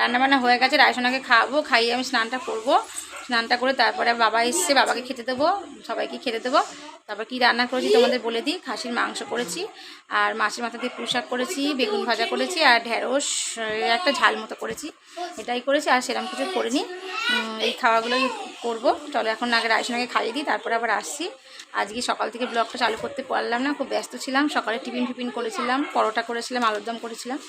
রান্নাবান্না হয়ে গেছে, রায়সোনাকে খাওয়াবো, খাইয়ে আমি স্নানটা করবো। স্নানটা করে তারপরে বাবা এসছে, বাবাকে খেতে দেবো, সবাইকে খেতে দেবো। তারপর কি রান্না করেছি তোমাদের বলে দিই। খাসির মাংস করেছি, আর মাছের মাথা দিয়ে পুঁই শাক করেছি, বেগুন ভাজা করেছি, আর ঢেঁড়স একটা ঝাল মতো করেছি, এটাই করেছি। আর সেরকম কিছু করিনি। এই খাওয়াগুলোই করবো। চলো এখন আগে রায়সোনাকে খাইয়ে দিই, তারপরে আবার আসছি। আজকে সকাল থেকে ব্লগটা চালু করতে পারলাম না, খুব ব্যস্ত ছিলাম। সকালে টিফিন করেছিলাম, পরোটা করেছিলাম, আলুর দম করেছিলাম,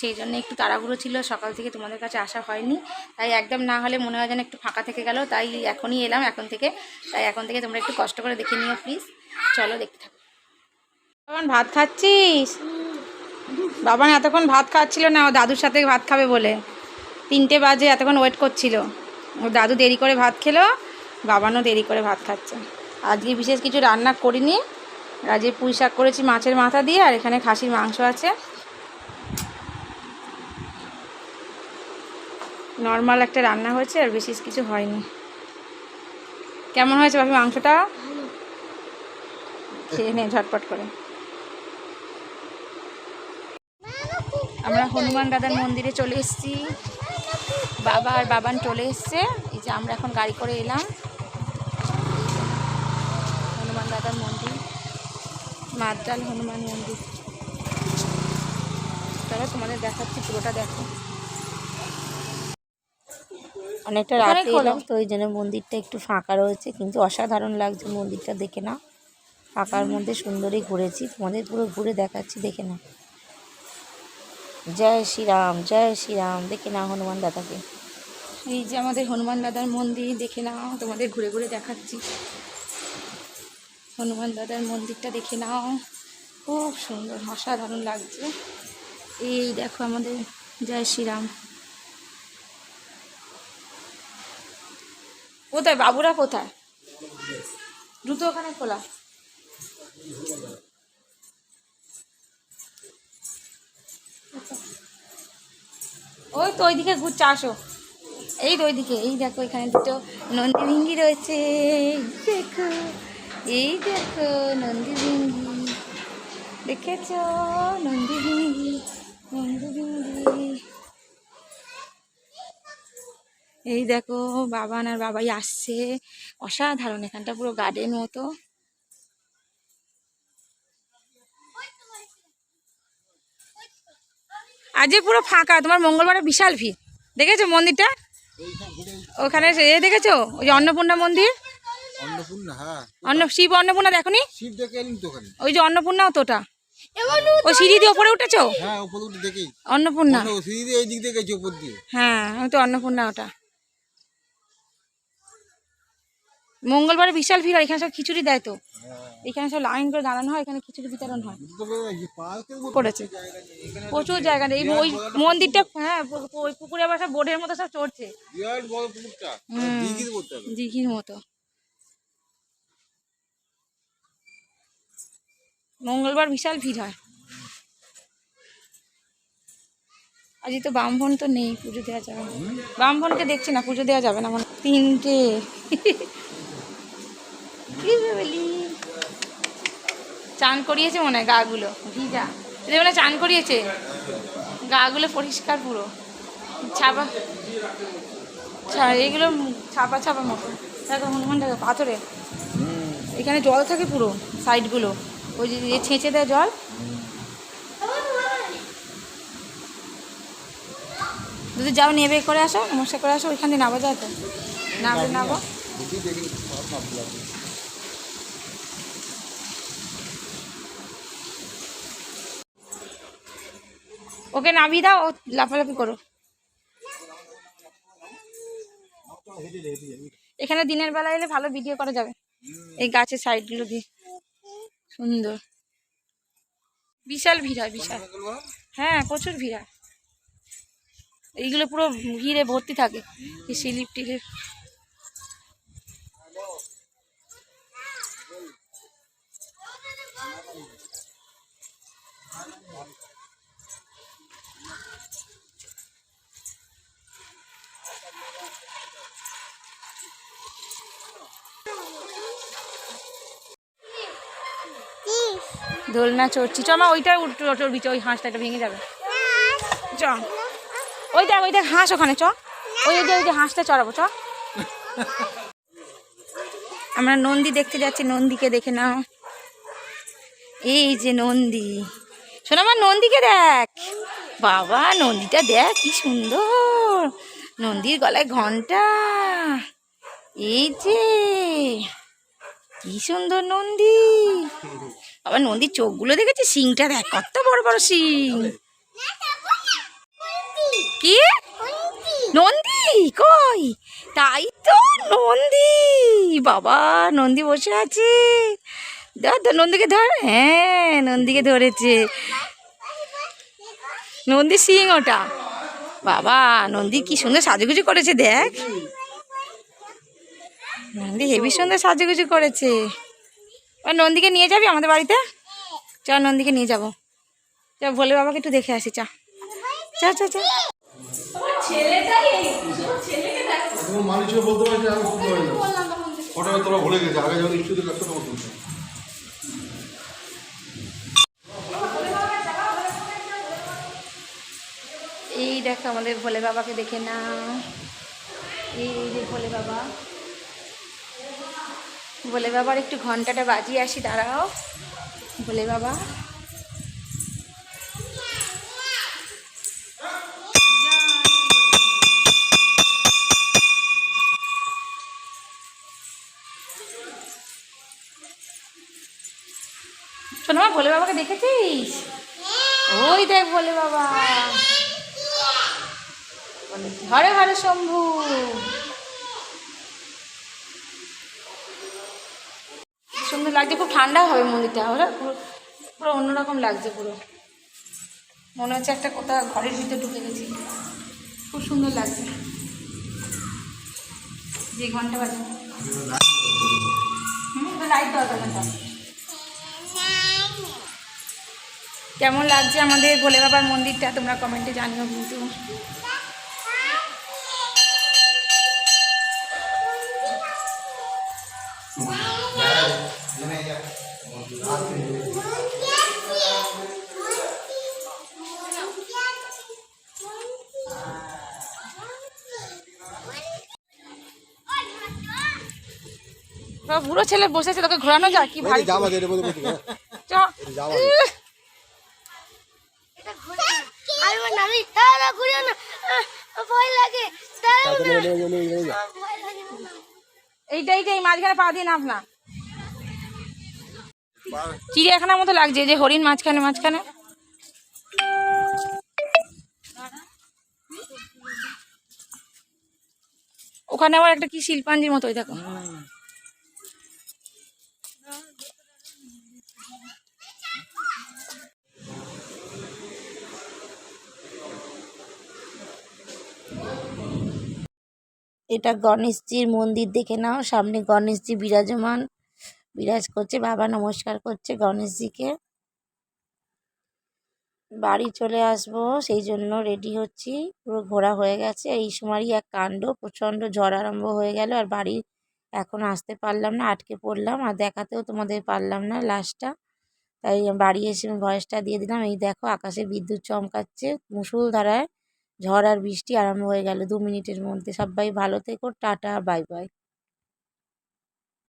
সেই জন্য একটু তাড়াহুড়ো ছিল, সকাল থেকে তোমাদের কাছে আসা হয়নি। তাই একদম না হলে মনে হয় যেন একটু ফাঁকা থেকে গেল, তাই এখনই এলাম এখন থেকে। তাই এখন থেকে তোমরা একটু কষ্ট করে দেখে নিও প্লিজ। চলো দেখতে থাকো। বাবান ভাত খাচ্ছিস? বাবান এতক্ষণ ভাত খাচ্ছিল না, ও দাদুর সাথে ভাত খাবে বলে 3টে বাজে এতক্ষণ ওয়েট করছিল। ও দাদু দেরি করে ভাত খেলো, বাবানও দেরি করে ভাত খাচ্ছে। আজকে বিশেষ কিছু রান্না করিনি, আজকে পুঁই শাক করেছি মাছের মাথা দিয়ে, আর এখানে খাসির মাংস আছে। নর্মাল একটা রান্না হয়েছে, আর বিশেষ কিছু হয়নি। কেমন হয়েছে বাপি মাংসটা? খেয়ে নে ঝটপট করে। আমরা হনুমান দাদার মন্দিরে চলে এসেছি, বাবা আর বাবান চলে এসছে। এই যে আমরা এখন গাড়ি করে এলাম হনুমান দাদার মন্দির, মাদ্রাল হনুমান মন্দির। চলো তোমাদের দেখাচ্ছি, পুরোটা দেখো। অনেকটা রাতে এলাম তো ওই জন্য মন্দিরটা একটু ফাঁকা রয়েছে, কিন্তু অসাধারণ লাগছে মন্দিরটা দেখে না। ফাঁকার মধ্যে সুন্দরই ঘুরেছি, তোমাদের পুরো ঘুরে দেখাচ্ছি, দেখে না। জয় শ্রীরাম, জয় শ্রীরাম, দেখে না হনুমান দাদাকে। এই যে আমাদের হনুমান দাদার মন্দির, দেখে নাও, তোমাদের ঘুরে ঘুরে দেখাচ্ছি। হনুমান দাদার মন্দিরটা দেখে নাও, খুব সুন্দর, অসাধারণ লাগছে। এই দেখো আমাদের জয় শ্রীরাম। কোথায় বাবুরা, কোথায়? জুতো ওখানে খোলা। ওই তো ওইদিকে ঘুরছে, আসো। এই তো ওইদিকে, এই দেখো এখানে দুটো নন্দী ভিঙ্গি রয়েছে, দেখো, এই দেখো নন্দী ভিঙ্গি, দেখেছ? নন্দী ভিঙ্গি, নন্দী ভিঙ্গি। এই দেখো বাবান আর বাবাই আসছে, অসাধারণ, এখানটা পুরো গার্ডেন মতো। আজকে পুরো ফাঁকা, তোমার মঙ্গলবারে বিশাল ভিড়, দেখেছো মন্দিরটা? ওখানে এ দেখেছো ওই যে অন্নপূর্ণা মন্দির? শিব অন্নপূর্ণা দেখোনি? ওই যে অন্নপূর্ণাও তো ওটা, ওই সিঁড়ি দিয়ে ওপরে উঠেছো? অন্নপূর্ণা, হ্যাঁ আমি তো অন্নপূর্ণা ওটা। মঙ্গলবারে বিশাল ভিড়, এখানে সব খিচুড়ি দেয় তো, এখানে সব লাইন করে দাঁড়ানো হয়, এখানে খিচুড়ি বিতরণ হয়। করেছে প্রচুর জায়গা নেই, ওই মন্দিরটা, হ্যাঁ ওই পুকুরে বাসা বোর্ডের মতো সব চড়ছে, দিঘির মতো। মঙ্গলবার বিশাল ভিড় হয়। আজকে তো ব্রাহ্মণ তো নেই, পুজো দেওয়া যাবে না, ব্রাহ্মণকে দেখছি না, পুজো দেওয়া যাবে না মানে। 3টে চান করিয়েছে মনে হয়, গাগুলো ভিজা, এদের মানে চান করিয়েছে, গাগুলো পরিষ্কার পুরো, ছাপা এগুলো ছাপা ছাপা মতো। দেখো হনুমান দেখো পাথরে, এখানে জল থাকে পুরো সাইডগুলো, ওই যে ছেঁচে দেয় জল। যদি যাও নেবে করে আসো, নমস্কার করে আসো, ওইখানে নামা যায় তো, নামলে নামো। ওকে নামিয়ে দাও, ও লাফালাফি করো। এখানে দিনের বেলা এলে ভালো ভিডিও করা যাবে, এই গাছের সাইডগুলো দিয়ে সুন্দর। বিশাল ভিড় হয়, বিশাল, হ্যাঁ প্রচুর ভিড় হয়, এইগুলো পুরো ভিড়ে ভর্তি থাকে, এই স্লিপ টিলিপ। দোলনা চড়ছি, চ মা ওইটা চড়বি, ওই হাঁসটা ভেঙে যাবে। চ ওই দেখ হাঁস ওখানে চ, ওই যে হাঁসটা চড়াবো চ। আমরা নন্দী দেখতে যাচ্ছি, নন্দীকে দেখে নাও, এই যে নন্দী। শোনো আমার নন্দীকে দেখ, বাবা নন্দীটা দেখ কি সুন্দর, নন্দীর গলায় ঘন্টা, এই যে কি সুন্দর নন্দী। বাবা নন্দীর চোখগুলো দেখেছি, শিংটা দেখ কত বড় বড় শিং। কি নন্দী কই, তাই তো নন্দী, বাবা নন্দী বসে আছে, ধর ধর নন্দীকে ধর, হ্যাঁ নন্দীকে ধরেছে, নন্দী সিং ওটা। বাবা নন্দী কি সুন্দর সাজুগুজু করেছে দেখ, নন্দী হেবি সুন্দর সাজুগুজু করেছে। আর নন্দীকে নিয়ে যাবি আমাদের বাড়িতে, চ নন্দীকে নিয়ে যাবো, চ ভোলে বাবাকে একটু দেখে আসি, চা চা চা চা। এই দেখো আমাদের ভোলে বাবাকে দেখে না, এই যে ভোলে বাবা, ভোলে বাবার একটু ঘন্টাটা বাজিয়ে আসি, দাঁড়াও ভোলে বাবা। শোনো মা ভোলে বাবাকে দেখেছিস, ওই দেখ ভোলে বাবা, ঘরে ঘরে শম্ভু। সুন্দর লাগছে, খুব ঠান্ডা হবে মন্দিরটা, ওরা পুরো পুরো অন্যরকম লাগছে, পুরো মনে হচ্ছে একটা কোথাও ঘরের ভিতরে ঢুকে গেছি, খুব সুন্দর লাগছে। যে ঘন্টা বাজে লাইট দরকার না। কেমন লাগছে আমাদের ভোলে বাবার মন্দিরটা তোমরা কমেন্টে জানিও কিন্তু। বুড়ো ছেলে বসেছে, তোকে ঘোরানো যায় কি ভাই, এইটাই মাঝখানে পা দিয়ে নাম না, চিড়িয়াখানার মতো লাগছে যে হরিণ মাঝখানে মাঝখানে। ওখানে আবার একটা কি শিল্পাঞ্জির মতো, দেখো এটা গণেশজির মন্দির দেখে নাও, সামনে গণেশজি বিরাজমান, বিরাজ করছে, বাবা নমস্কার করছে গণেশজিকে। বাড়ি চলে আসবো সেই জন্য রেডি হচ্ছি, পুরো ঘোরা হয়ে গেছে। এই সময়ই এক কাণ্ড, প্রচণ্ড ঝড় আরম্ভ হয়ে গেল, আর বাড়ি এখন আসতে পারলাম না, আটকে পড়লাম, আর দেখাতেও তোমাদের পারলাম না লাস্টটা, তাই বাড়ি এসে ভয়েসটা দিয়ে দিলাম। এই দেখো আকাশে বিদ্যুৎ চমকাচ্ছে, মুষলধারায় ঝড় আর বৃষ্টি আরম্ভ হয়ে গেল 2 মিনিটের মধ্যে। সবাই ভালো থেকো, টাটা বাই বাই।